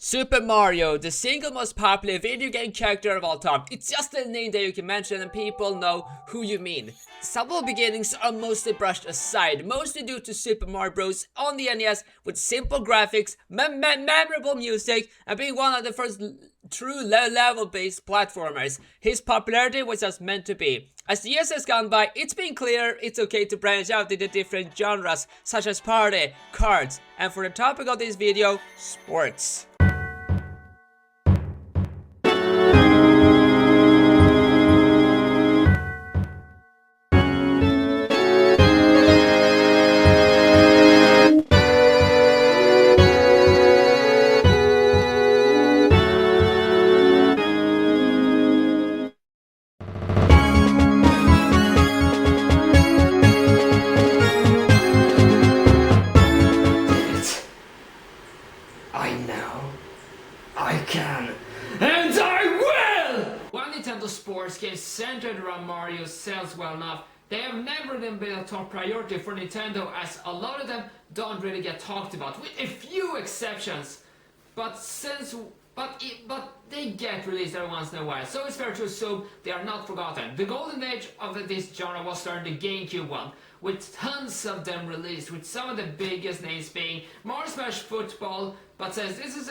Super Mario, the single most popular video game character of all time. It's just a name that you can mention and people know who you mean. Subtle beginnings are mostly brushed aside, mostly due to Super Mario Bros. On the NES with simple graphics, memorable music, and being one of the first true low-level based platformers. His popularity was just meant to be. As the years has gone by, it's been clear it's okay to branch out into different genres such as party, cards, and for the topic of this video, sports. I know. I can. And I will! While Nintendo sports games centered around Mario sells well enough, they have never been a top priority for Nintendo, as a lot of them don't really get talked about, with a few exceptions. But they get released every once in a while, so it's fair to assume they are not forgotten. The golden age of this genre was during the GameCube one, with tons of them released, with some of the biggest names being Mario Smash Football, but says this is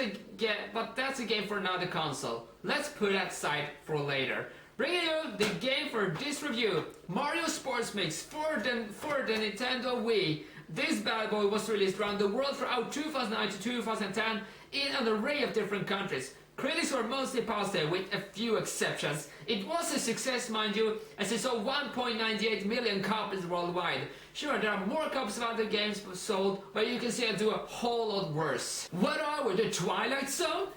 but that's a game for another console. Let's put that aside for later. Bringing you the game for this review, Mario Sports Mix for the Nintendo Wii. This bad boy was released around the world throughout 2009 to 2010 in an array of different countries. Critics were mostly positive, with a few exceptions. It was a success, mind you, as it sold 1.98 million copies worldwide. Sure, there are more copies of other games sold, but you can see it do a whole lot worse. What are we, the Twilight Zone?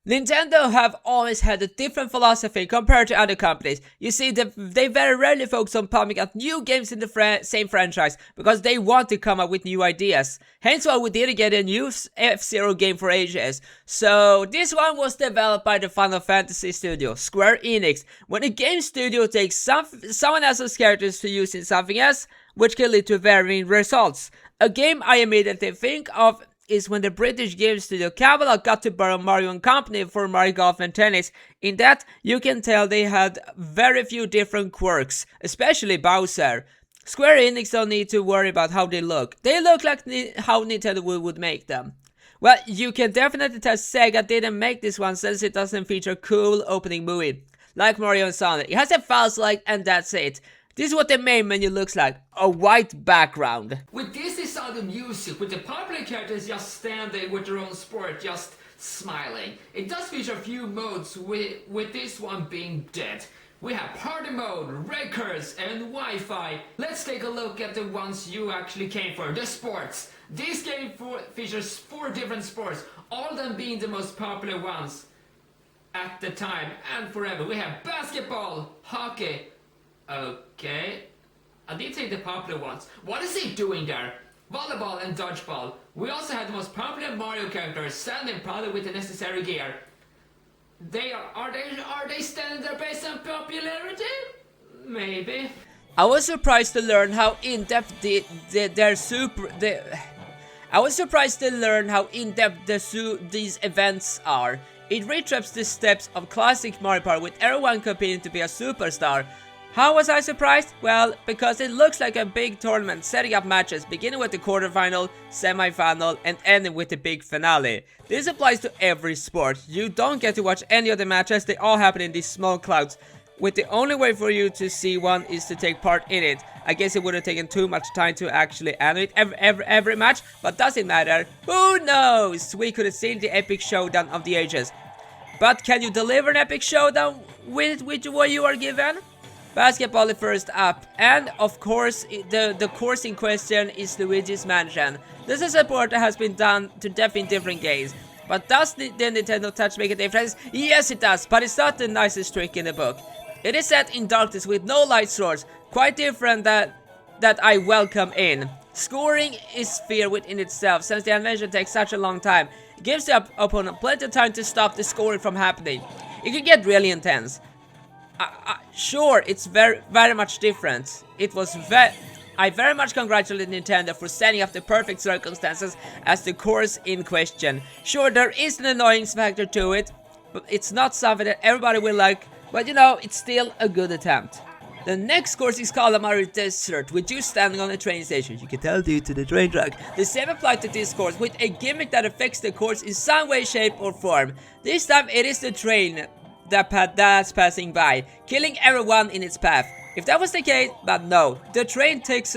Nintendo have always had a different philosophy compared to other companies. You see, they very rarely focus on pumping out new games in the same franchise because they want to come up with new ideas. Hence why we didn't get a new F-Zero game for ages. So this one was developed by the Final Fantasy studio, Square Enix. When a game studio takes someone else's characters to use in something else, which can lead to varying results. A game I immediately think of is when the British game studio Camelot got to borrow Mario & Company for Mario Golf and Tennis. In that, you can tell they had very few different quirks, especially Bowser. Square Enix don't need to worry about how they look. They look like how Nintendo would make them. Well, you can definitely tell Sega didn't make this one since it doesn't feature a cool opening movie, like Mario and Sonic. It has a fast light and that's it. This is what the main menu looks like, a white background. With this decided music, with the popular characters just standing with their own sport, just smiling. It does feature a few modes, with this one being dead. We have party mode, records, and Wi-Fi. Let's take a look at the ones you actually came for, the sports. This game features 4 different sports, all of them being the most popular ones at the time and forever. We have basketball, hockey. Okay, I did take the popular ones. What is he doing there? Volleyball and dodgeball. We also had the most popular Mario characters standing proudly with the necessary gear. Are they standing there based on popularity? Maybe. I was surprised to learn how in-depth these events are. It retraps the steps of classic Mario Party with everyone competing to be a superstar. How was I surprised? Well, because it looks like a big tournament setting up matches, beginning with the quarterfinal, semi-final, and ending with the big finale. This applies to every sport. You don't get to watch any of the matches, they all happen in these small clouds, with the only way for you to see one is to take part in it. I guess it would have taken too much time to actually animate every match, but doesn't matter. Who knows? We could have seen the epic showdown of the ages. But can you deliver an epic showdown with what you are given? Basketball is first up, and of course the course in question is Luigi's Mansion. This is a sport that has been done to death in different games. But does the Nintendo Touch make a difference? Yes it does, but it's not the nicest trick in the book. It is set in darkness with no light source, quite different that I welcome in. Scoring is fear within itself, since the animation takes such a long time. It gives the opponent plenty of time to stop the scoring from happening. It can get really intense. Sure, it's very much different. It was I very much congratulate Nintendo for setting up the perfect circumstances as the course in question. Sure, there is an annoying factor to it, but it's not something that everybody will like, but you know, it's still a good attempt. The next course is Kalamari Desert, with you standing on a train station. You can tell due to the train track. The same applies to this course, with a gimmick that affects the course in some way, shape or form. This time it is the train that's passing by, killing everyone in its path. If that was the case, but no. The train takes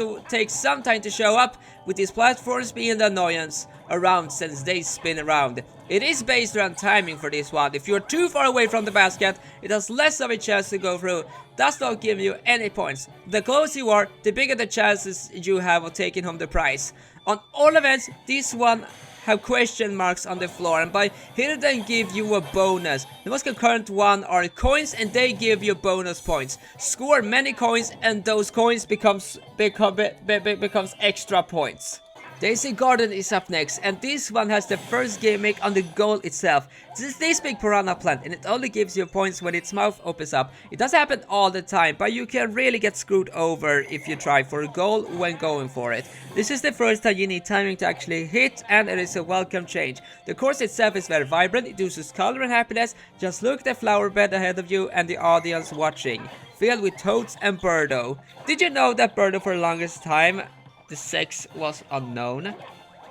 some time to show up, with these platforms being the annoyance around since they spin around. It is based around timing for this one. If you're too far away from the basket, it has less of a chance to go through. Does not give you any points. The closer you are, the bigger the chances you have of taking home the prize. On all events, this one have question marks on the floor, and by hitting them give you a bonus. The most concurrent one are coins, and they give you bonus points. Score many coins and those coins becomes extra points. Daisy Garden is up next, and this one has the first gimmick on the goal itself. This is this big piranha plant, and it only gives you points when its mouth opens up. It doesn't happen all the time, but you can really get screwed over if you try for a goal when going for it. This is the first time you need timing to actually hit, and it is a welcome change. The course itself is very vibrant, it uses color and happiness. Just look at the flower bed ahead of you and the audience watching, filled with Toads and Birdo. Did you know that Birdo for the longest time the sex was unknown?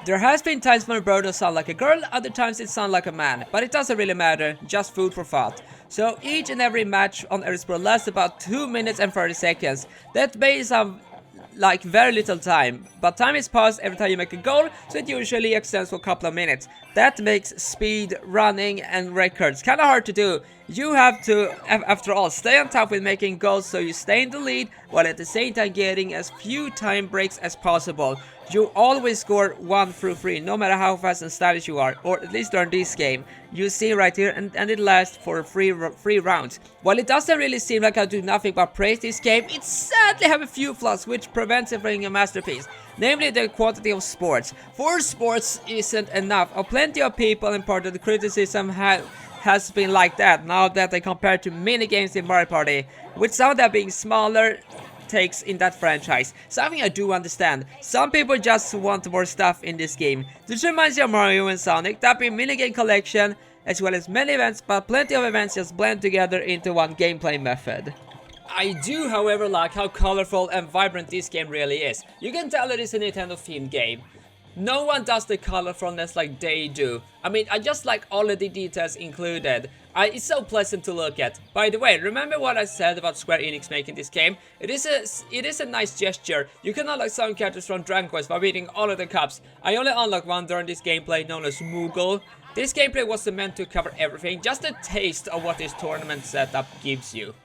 There has been times when Birdo sound like a girl, other times it sound like a man, but it doesn't really matter, just food for thought. So each and every match on Erisbro lasts about 2 minutes and 30 seconds. That may sound like very little time, but time is passed every time you make a goal, so it usually extends for a couple of minutes. That makes speed, running and records kinda hard to do. You have to, after all, stay on top with making goals so you stay in the lead, while at the same time getting as few time breaks as possible. You always score 1 through 3, no matter how fast and stylish you are, or at least during this game. You see right here, and it lasts for 3 rounds. While it doesn't really seem like I do nothing but praise this game, it sadly have a few flaws which prevents it from being a masterpiece. Namely the quantity of sports. 4 sports isn't enough, or plenty of people, and part of the criticism has been like that now that they compare to minigames in Mario Party, with some of them being smaller takes in that franchise. Something I do understand. Some people just want more stuff in this game. This reminds you of Mario and Sonic, that being minigame collection as well as many events, but plenty of events just blend together into one gameplay method. I do, however, like how colorful and vibrant this game really is. You can tell it is a Nintendo themed game. No one does the colorfulness like they do. I mean, I just like all of the details included. It's so pleasant to look at. By the way, remember what I said about Square Enix making this game? It is a nice gesture. You can unlock some characters from Dragon Quest by beating all of the cups. I only unlocked one during this gameplay, known as Moogle. This gameplay wasn't meant to cover everything, just a taste of what this tournament setup gives you.